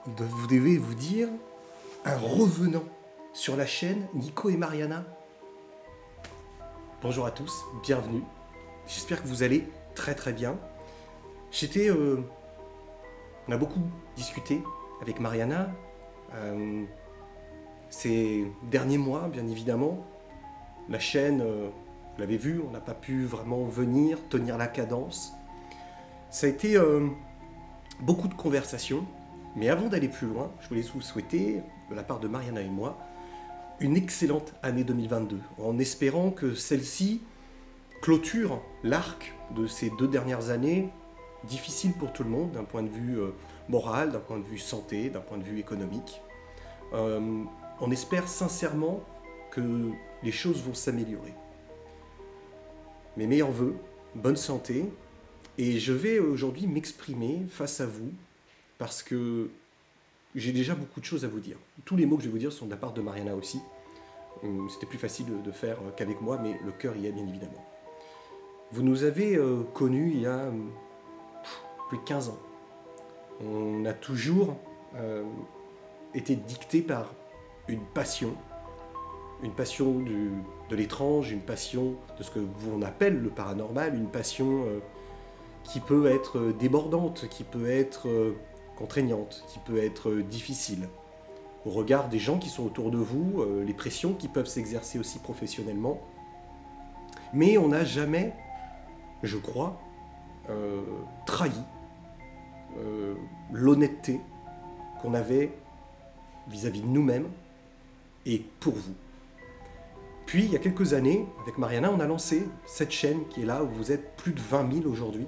vous devez vous dire, un revenant sur la chaîne Nico et Mariana. Bonjour à tous, bienvenue. J'espère que vous allez très très bien. On a beaucoup discuté avec Mariana ces derniers mois, bien évidemment. La chaîne, vous l'avez vu, on n'a pas pu vraiment venir, tenir la cadence. Ça a été beaucoup de conversations. Mais avant d'aller plus loin, je voulais vous souhaiter, de la part de Mariana et moi, une excellente année 2022, en espérant que celle-ci clôture l'arc de ces 2 dernières années, difficiles pour tout le monde, d'un point de vue moral, d'un point de vue santé, d'un point de vue économique. On espère sincèrement que les choses vont s'améliorer. Mes meilleurs vœux, bonne santé, et je vais aujourd'hui m'exprimer face à vous, parce que j'ai déjà beaucoup de choses à vous dire. Tous les mots que je vais vous dire sont de la part de Mariana aussi. C'était plus facile de faire qu'avec moi, mais le cœur y est bien évidemment. Vous nous avez connus il y a plus de 15 ans. On a toujours été dicté par une passion de l'étrange, une passion de ce que on appelle le paranormal, une passion qui peut être débordante, qui peut être contraignante, qui peut être difficile. Au regard des gens qui sont autour de vous, les pressions qui peuvent s'exercer aussi professionnellement. Mais on n'a jamais, je crois, trahi l'honnêteté qu'on avait vis-à-vis de nous-mêmes et pour vous. Puis, il y a quelques années, avec Mariana, on a lancé cette chaîne qui est là, où vous êtes plus de 20 000 aujourd'hui.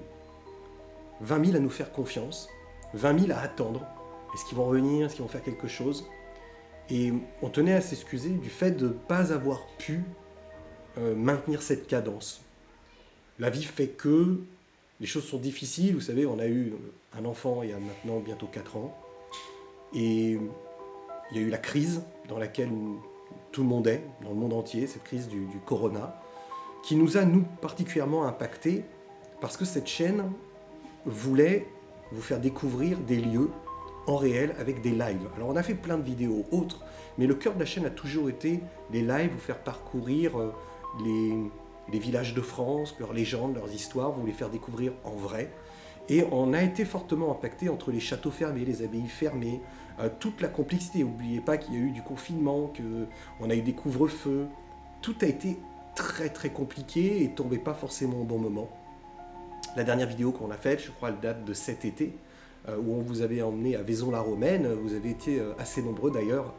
20 000 à nous faire confiance, 20 000 à attendre. Est-ce qu'ils vont revenir? Est-ce qu'ils vont faire quelque chose? Et on tenait à s'excuser du fait de ne pas avoir pu maintenir cette cadence. La vie fait que les choses sont difficiles. Vous savez, on a eu un enfant il y a maintenant bientôt 4 ans. Et il y a eu la crise dans laquelle tout le monde est, dans le monde entier, cette crise du corona, qui nous a, nous, particulièrement impactés, parce que cette chaîne voulait vous faire découvrir des lieux en réel avec des lives. Alors on a fait plein de vidéos autres, mais le cœur de la chaîne a toujours été les lives, vous faire parcourir les villages de France, leurs légendes, leurs histoires, vous les faire découvrir en vrai. Et on a été fortement impacté entre les châteaux fermés, les abbayes fermées, toute la complexité. N'oubliez pas qu'il y a eu du confinement, qu'on a eu des couvre-feux. Tout a été très très compliqué et tombait pas forcément au bon moment. La dernière vidéo qu'on a faite, je crois, elle date de cet été, où on vous avait emmené à Vaison-la-Romaine. Vous avez été assez nombreux d'ailleurs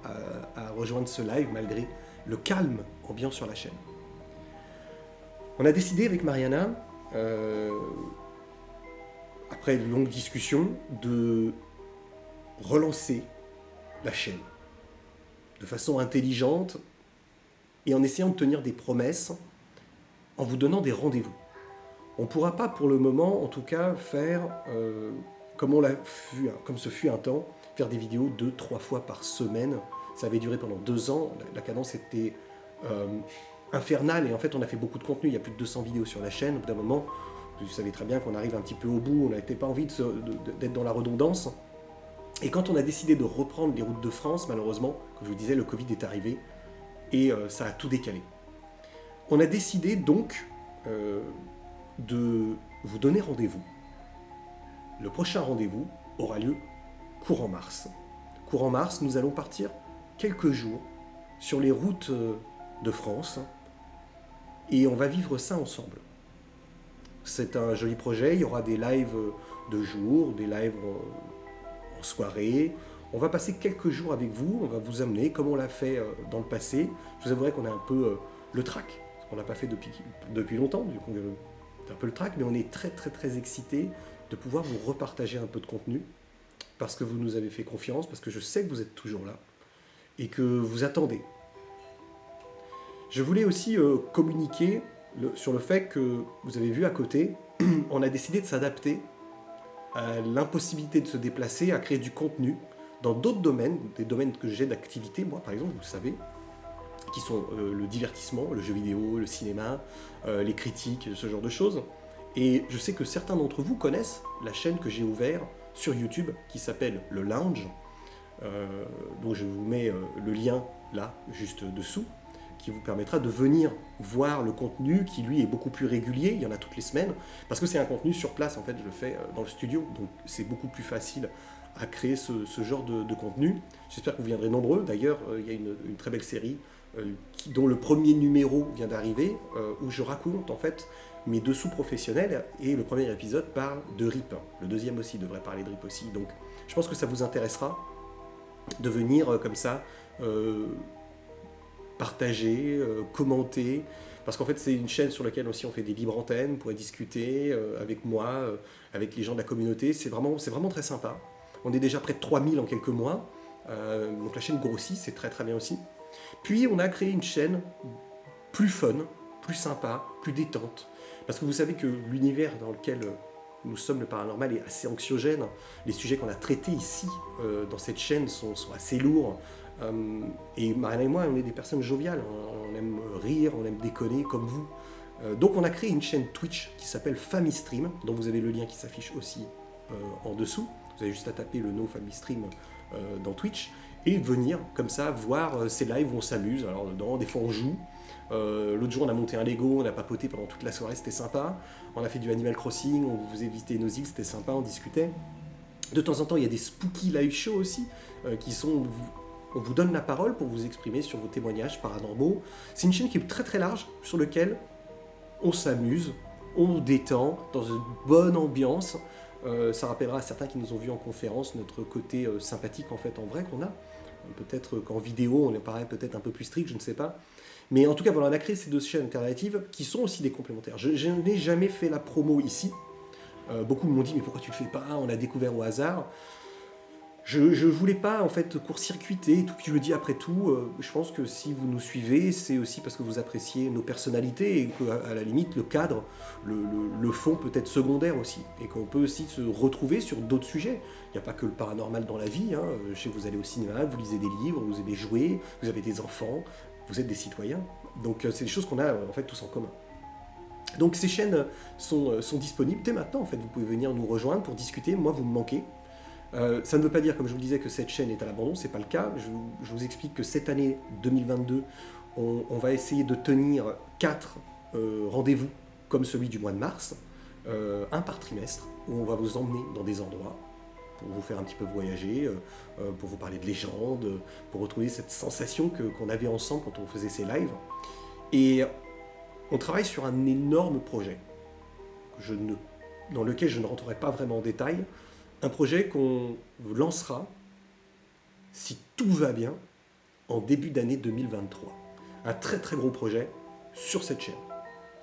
à rejoindre ce live malgré le calme ambiant sur la chaîne. On a décidé avec Mariana, après une longue discussion, de relancer la chaîne de façon intelligente et en essayant de tenir des promesses, en vous donnant des rendez-vous. On ne pourra pas pour le moment, en tout cas, faire comme ce fut un temps, faire des vidéos 2-3 fois par semaine. Ça avait duré pendant 2 ans, la cadence était infernale, et en fait on a fait beaucoup de contenu, il y a plus de 200 vidéos sur la chaîne. Au bout d'un moment, vous savez très bien qu'on arrive un petit peu au bout, on n'avait pas envie d'être dans la redondance. Et quand on a décidé de reprendre les routes de France, malheureusement, comme je vous disais, le Covid est arrivé, et ça a tout décalé. On a décidé donc de vous donner rendez-vous. Le prochain rendez-vous aura lieu courant mars. Courant mars, nous allons partir quelques jours sur les routes de France et on va vivre ça ensemble. C'est un joli projet, il y aura des lives de jour, des lives en soirée. On va passer quelques jours avec vous, on va vous amener comme on l'a fait dans le passé. Je vous avouerai qu'on a un peu le trac, on ne l'a pas fait depuis longtemps, du coup un peu le trac, mais on est très très très excités de pouvoir vous repartager un peu de contenu, parce que vous nous avez fait confiance, parce que je sais que vous êtes toujours là, et que vous attendez. Je voulais aussi communiquer sur le fait que, vous avez vu à côté, on a décidé de s'adapter à l'impossibilité de se déplacer, à créer du contenu dans d'autres domaines, des domaines que j'ai d'activité, moi par exemple, vous le savez, qui sont le divertissement, le jeu vidéo, le cinéma, les critiques, ce genre de choses. Et je sais que certains d'entre vous connaissent la chaîne que j'ai ouverte sur YouTube, qui s'appelle Le Lounge, Donc je vous mets le lien là, juste dessous, qui vous permettra de venir voir le contenu qui lui est beaucoup plus régulier, il y en a toutes les semaines, parce que c'est un contenu sur place, en fait je le fais dans le studio, donc c'est beaucoup plus facile à créer ce genre de contenu. J'espère que vous viendrez nombreux, d'ailleurs il y a une très belle série dont le premier numéro vient d'arriver, où je raconte en fait mes dessous professionnels, et le premier épisode parle de RIP, le deuxième aussi devrait parler de RIP aussi, donc je pense que ça vous intéressera de venir comme ça partager, commenter, parce qu'en fait c'est une chaîne sur laquelle aussi on fait des libres antennes, vous pourrez discuter avec moi, avec les gens de la communauté, c'est vraiment très sympa. On est déjà près de 3000 en quelques mois, donc la chaîne grossit, c'est très très bien aussi. Puis on a créé une chaîne plus fun, plus sympa, plus détente, parce que vous savez que l'univers dans lequel nous sommes, le paranormal, est assez anxiogène. Les sujets qu'on a traités ici, dans cette chaîne, sont assez lourds. Et Marianne et moi, on est des personnes joviales. On aime rire, on aime déconner, comme vous. Donc on a créé une chaîne Twitch qui s'appelle FamiStream, dont vous avez le lien qui s'affiche aussi en dessous. Vous avez juste à taper le nom FamiStream dans Twitch, et venir comme ça voir ces lives où on s'amuse. Alors dedans, des fois on joue. L'autre jour on a monté un Lego, on a papoté pendant toute la soirée, c'était sympa. On a fait du Animal Crossing, on vous a visité nos îles, c'était sympa, on discutait. De temps en temps il y a des spooky live shows aussi, qui sont... On vous donne la parole pour vous exprimer sur vos témoignages paranormaux. C'est une chaîne qui est très très large, sur laquelle on s'amuse, on nous détend, dans une bonne ambiance. Ça rappellera à certains qui nous ont vus en conférence notre côté sympathique en fait en vrai qu'on a. Peut-être qu'en vidéo on paraît peut-être un peu plus strict, je ne sais pas. Mais en tout cas, voilà, on a créé ces deux chaînes alternatives qui sont aussi des complémentaires. Je n'ai jamais fait la promo ici. Beaucoup m'ont dit, mais pourquoi tu le fais pas? On l'a découvert au hasard. Je ne voulais pas en fait court-circuiter, tout ce que je le dis après tout. Je pense que si vous nous suivez, c'est aussi parce que vous appréciez nos personnalités et qu'à la limite, le cadre, le fond peut être secondaire aussi. Et qu'on peut aussi se retrouver sur d'autres sujets. Il n'y a pas que le paranormal dans la vie. Hein. Je sais que vous allez au cinéma, vous lisez des livres, vous aimez jouer, vous avez des enfants. Vous êtes des citoyens, donc c'est des choses qu'on a en fait tous en commun. Donc ces chaînes sont disponibles dès maintenant, en fait, vous pouvez venir nous rejoindre pour discuter, moi vous me manquez. Ça ne veut pas dire, comme je vous le disais, que cette chaîne est à l'abandon, c'est pas le cas. Je vous explique que cette année 2022, on va essayer de tenir 4 rendez-vous comme celui du mois de mars, un par trimestre, où on va vous emmener dans des endroits pour vous faire un petit peu voyager, pour vous parler de légendes, pour retrouver cette sensation qu'on avait ensemble quand on faisait ces lives. Et on travaille sur un énorme projet dans lequel je ne rentrerai pas vraiment en détail, un projet qu'on lancera, si tout va bien, en début d'année 2023. Un très très gros projet sur cette chaîne.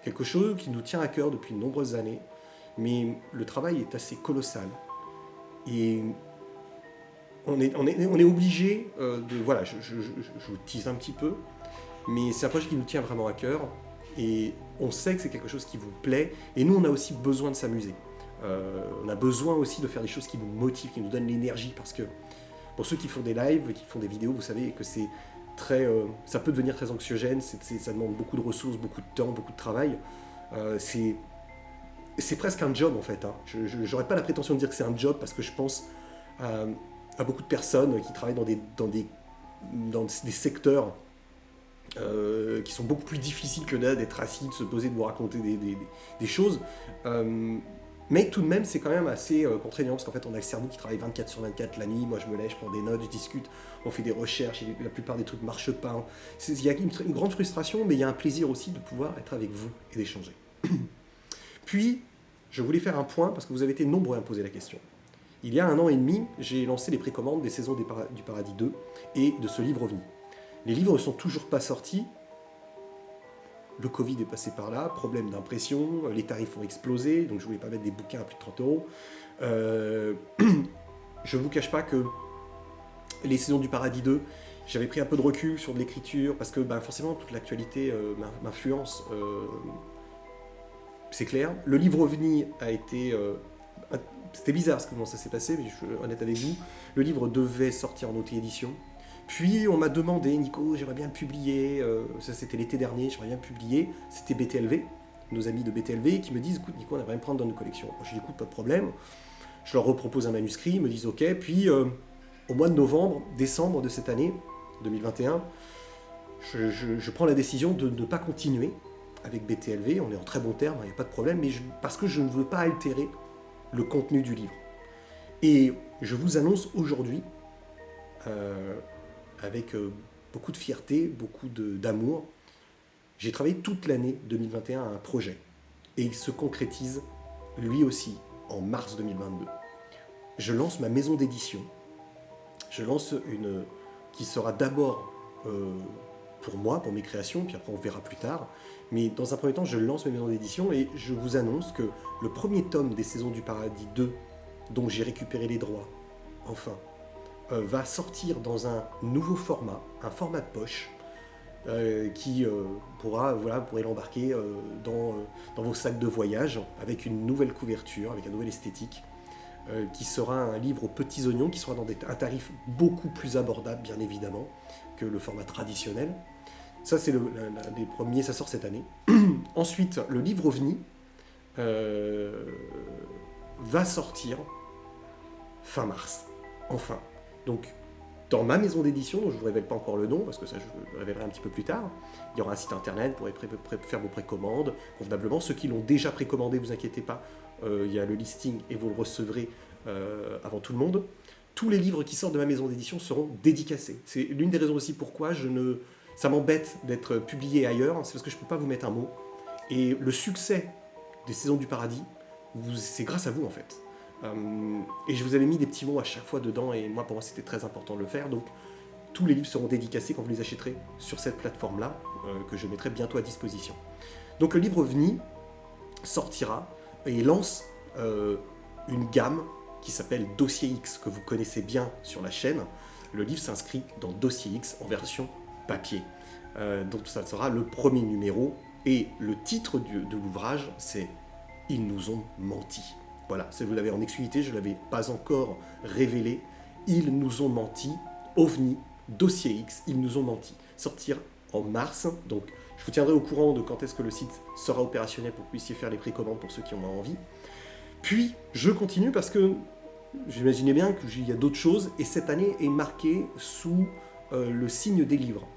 Quelque chose qui nous tient à cœur depuis de nombreuses années, mais le travail est assez colossal. Et on est obligé de... Voilà, je vous tease un petit peu, mais c'est un projet qui nous tient vraiment à cœur, et on sait que c'est quelque chose qui vous plaît, et nous on a aussi besoin de s'amuser. On a besoin aussi de faire des choses qui nous motivent, qui nous donnent l'énergie, parce que pour ceux qui font des lives, qui font des vidéos, vous savez que c'est très... ça peut devenir très anxiogène, ça demande beaucoup de ressources, beaucoup de temps, beaucoup de travail. C'est presque un job en fait. Hein. Je n'aurais pas la prétention de dire que c'est un job, parce que je pense à beaucoup de personnes qui travaillent dans des secteurs qui sont beaucoup plus difficiles que d'être assis, de se poser, de vous raconter des choses. Mais tout de même, c'est quand même assez contraignant, parce qu'en fait, on a le cerveau qui travaille 24/24 la nuit. Moi, je me lève, je prends des notes, je discute, on fait des recherches, et la plupart des trucs ne marchent pas. Il y a une grande frustration, mais il y a un plaisir aussi de pouvoir être avec vous et d'échanger. Puis, je voulais faire un point, parce que vous avez été nombreux à me poser la question. Il y a 1 an et demi, j'ai lancé les précommandes des saisons du Paradis 2 et de ce livre OVNI. Les livres ne sont toujours pas sortis. Le Covid est passé par là, problème d'impression, les tarifs ont explosé, donc je ne voulais pas mettre des bouquins à plus de 30 euros. Je ne vous cache pas que les saisons du Paradis 2, j'avais pris un peu de recul sur de l'écriture, parce que forcément toute l'actualité m'influence, c'est clair. Le livre OVNI a été... c'était bizarre comment ça s'est passé, mais je suis honnête avec vous. Le livre devait sortir en auto-édition. Puis on m'a demandé, Nico, j'aimerais bien le publier, ça c'était l'été dernier, j'aimerais bien le publier, c'était BTLV, nos amis de BTLV, qui me disent, écoute Nico, on aimerait me prendre dans nos collections. Moi je dis, écoute, pas de problème, je leur repropose un manuscrit, ils me disent ok, puis au mois de novembre, décembre de cette année, 2021, je prends la décision de ne pas continuer avec BTLV. On est en très bon terme, il n'y a pas de problème, mais parce que je ne veux pas altérer le contenu du livre. Et je vous annonce aujourd'hui, avec beaucoup de fierté, beaucoup d'amour, j'ai travaillé toute l'année 2021 à un projet. Et il se concrétise, lui aussi, en mars 2022. Je lance ma maison d'édition. Je lance une qui sera d'abord pour moi, pour mes créations, puis après on verra plus tard. Mais dans un premier temps, je lance ma maison d'édition et je vous annonce que le premier tome des Saisons du Paradis 2, dont j'ai récupéré les droits, enfin, va sortir dans un nouveau format, un format de poche, qui pourra, voilà, vous pourrez l'embarquer dans vos sacs de voyage, avec une nouvelle couverture, avec une nouvelle esthétique, qui sera un livre aux petits oignons, qui sera dans un tarif beaucoup plus abordable, bien évidemment, que le format traditionnel. Ça, c'est l'un des premiers, ça sort cette année. Ensuite, le livre OVNI va sortir fin mars, enfin. Donc, dans ma maison d'édition, dont je ne vous révèle pas encore le nom, parce que ça je le révélerai un petit peu plus tard, il y aura un site internet, vous pourrez faire vos précommandes, convenablement. Ceux qui l'ont déjà précommandé, ne vous inquiétez pas, il y a le listing et vous le recevrez avant tout le monde. Tous les livres qui sortent de ma maison d'édition seront dédicacés. C'est l'une des raisons aussi pourquoi ça m'embête d'être publié ailleurs, c'est parce que je ne peux pas vous mettre un mot. Et le succès des Saisons du Paradis, c'est grâce à vous en fait. Et je vous avais mis des petits mots à chaque fois dedans, et moi pour moi c'était très important de le faire. Donc tous les livres seront dédicacés quand vous les achèterez sur cette plateforme-là, que je mettrai bientôt à disposition. Donc le livre OVNI sortira et lance une gamme qui s'appelle Dossier X, que vous connaissez bien sur la chaîne. Le livre s'inscrit dans Dossier X en version papier. Donc ça sera le premier numéro, et le titre de l'ouvrage, c'est « Ils nous ont menti ». Voilà, vous l'avez en exclusivité, je ne l'avais pas encore révélé. Ils nous ont menti, OVNI, Dossier X, ils nous ont menti. Sortir en mars, donc je vous tiendrai au courant de quand est-ce que le site sera opérationnel pour que vous puissiez faire les précommandes pour ceux qui en ont envie. Puis, je continue parce que j'imaginais bien qu'il y a d'autres choses, et cette année est marquée sous le signe des livres.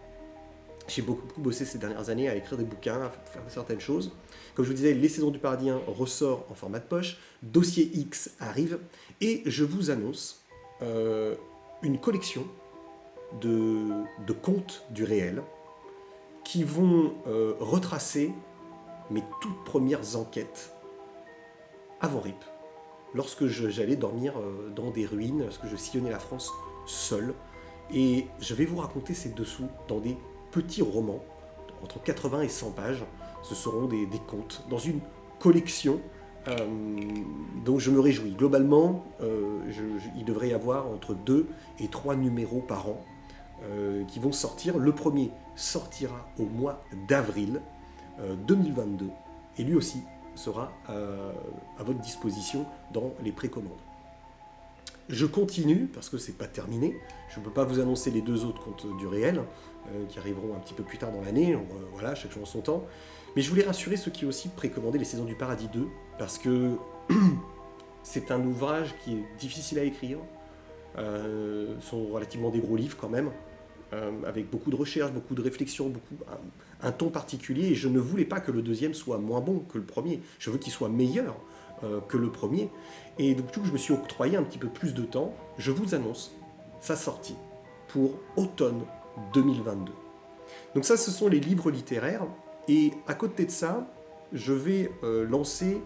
J'ai beaucoup bossé ces dernières années à écrire des bouquins, à faire certaines choses. Comme je vous disais, Les Saisons du Paradis 1 ressort en format de poche, Dossier X arrive, et je vous annonce une collection de contes du réel qui vont retracer mes toutes premières enquêtes avant RIP, lorsque j'allais dormir dans des ruines, lorsque je sillonnais la France seul. Et je vais vous raconter ces dessous dans des petits romans, entre 80 et 100 pages. Ce seront des contes, dans une collection dont je me réjouis. Globalement, il devrait y avoir entre 2 et 3 numéros par an qui vont sortir. Le premier sortira au mois d'avril 2022, et lui aussi sera à votre disposition dans les précommandes. Je continue, parce que c'est pas terminé. Je ne peux pas vous annoncer les 2 autres contes du réel, qui arriveront un petit peu plus tard dans l'année. Voilà, chaque chose en son temps. Mais je voulais rassurer ceux qui ont aussi précommandé Les Saisons du Paradis 2, parce que c'est un ouvrage qui est difficile à écrire. Sont relativement des gros livres quand même, avec beaucoup de recherche, beaucoup de réflexion, un ton particulier. Et je ne voulais pas que le deuxième soit moins bon que le premier. Je veux qu'il soit meilleur que le premier. Et donc, du coup, je me suis octroyé un petit peu plus de temps. Je vous annonce sa sortie pour automne 2022. Donc ça, ce sont les livres littéraires. Et à côté de ça, je vais lancer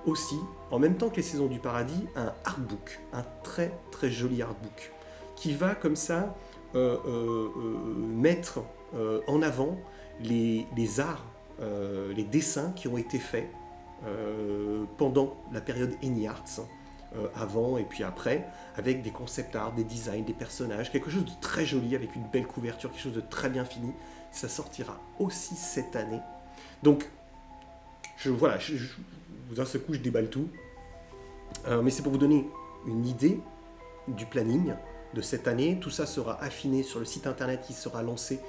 aussi, en même temps que Les Saisons du Paradis, un artbook, un très très joli artbook, qui va comme ça mettre en avant les arts, les dessins qui ont été faits pendant la période Any Arts, avant et puis après, avec des concept art, des designs, des personnages, quelque chose de très joli, avec une belle couverture, quelque chose de très bien fini. Ça sortira aussi cette année. Donc, d'un seul coup, je déballe tout. Mais c'est pour vous donner une idée du planning de cette année. Tout ça sera affiné sur le site internet qui sera lancé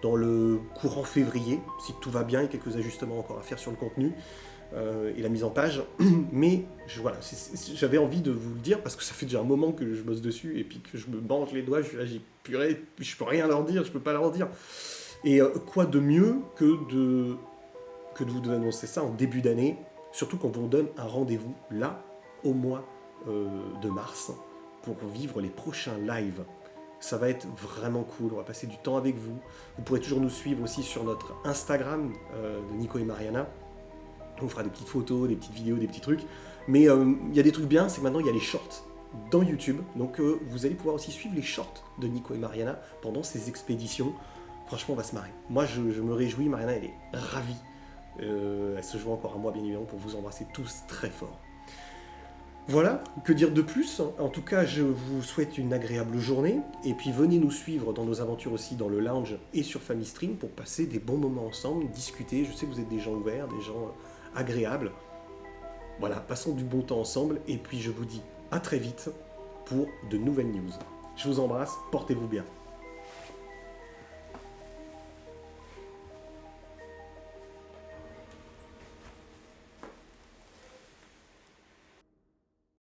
dans le courant février, si tout va bien, il y a quelques ajustements encore à faire sur le contenu et la mise en page. Mais voilà, j'avais envie de vous le dire parce que ça fait déjà un moment que je bosse dessus et puis que je me mange les doigts, je suis là, j'ai purée, je peux rien leur dire, je peux pas leur dire. Et quoi de mieux que de vous annoncer ça en début d'année, surtout quand on vous donne un rendez-vous là, au mois de mars, pour vivre les prochains lives. Ça va être vraiment cool, on va passer du temps avec vous. Vous pourrez toujours nous suivre aussi sur notre Instagram de Nico et Mariana. On fera des petites photos, des petites vidéos, des petits trucs. Mais il y a des trucs bien, c'est que maintenant il y a les shorts dans YouTube. Donc vous allez pouvoir aussi suivre les shorts de Nico et Mariana pendant ces expéditions. Franchement, on va se marrer. Moi, je me réjouis. Mariana, elle est ravie. Elle se joint encore à moi, bien évidemment, pour vous embrasser tous très fort. Voilà, que dire de plus? En tout cas, je vous souhaite une agréable journée. Et puis, venez nous suivre dans nos aventures aussi dans le lounge et sur Family Stream pour passer des bons moments ensemble, discuter. Je sais que vous êtes des gens ouverts, des gens agréables. Voilà, passons du bon temps ensemble. Et puis, je vous dis à très vite pour de nouvelles news. Je vous embrasse, portez-vous bien.